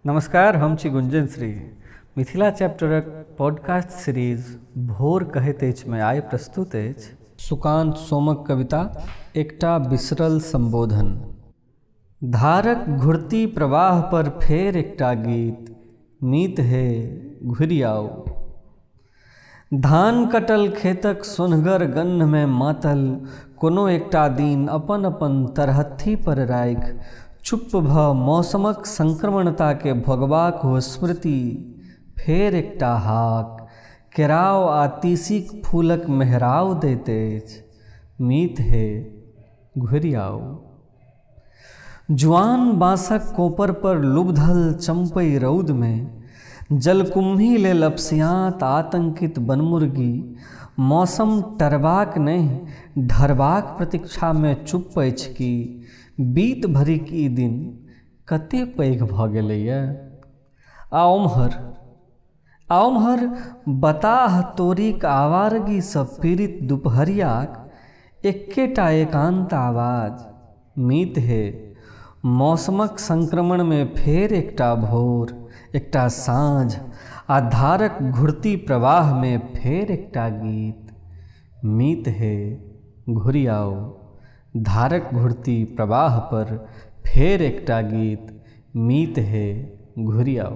नमस्कार, हम छी गुंजन श्री। मिथिला चैप्टरक पॉडकास्ट सीरीज भोर कहैत अछि में आइ प्रस्तुत अछि सुकांत सोमक कविता एकटा बिसरल संबोधन। धारक घुरती प्रवाह पर फेर एकटा गीत, मीत हे घुरि आउ। धान कटल खेतक सोनगर गन्ध में मातल कोनो एकटा दिन अपन अपन तरहत्थी पर राखि चुप भ मौसमक संक्रमणता के भोगबाक हो स्मृति फेर एकटा हाक केराव आ तीसीक फूलक मेहराव दैत अछि, मीत हे घुरि आउ। जुआन बाँसक कोपर पर लुबधल चंपै रौद में जलकुम्भी लेल अपसियात आतंकित बनमुर्गी मौसम टरबाक नहीं ढरबाक प्रतीक्षा में चुप अछि कि बीत भरिक ई दिन कते पैघ भ गेलैए। आ ओम्हर बताह तोरीक आवारगी सँ पीड़ित दुपहरियाक एकेटा एकांत आवाज, मीत हे मौसमक संक्रमण में फेर एकटा भोर एकटा साँझ आ धारक घुरती प्रवाह में फेर एकटा गीत, मीत हे घुरि आउ। धारक घुरती प्रवाह पर फेर एकटा गीत, मीत हे घुरि आउ।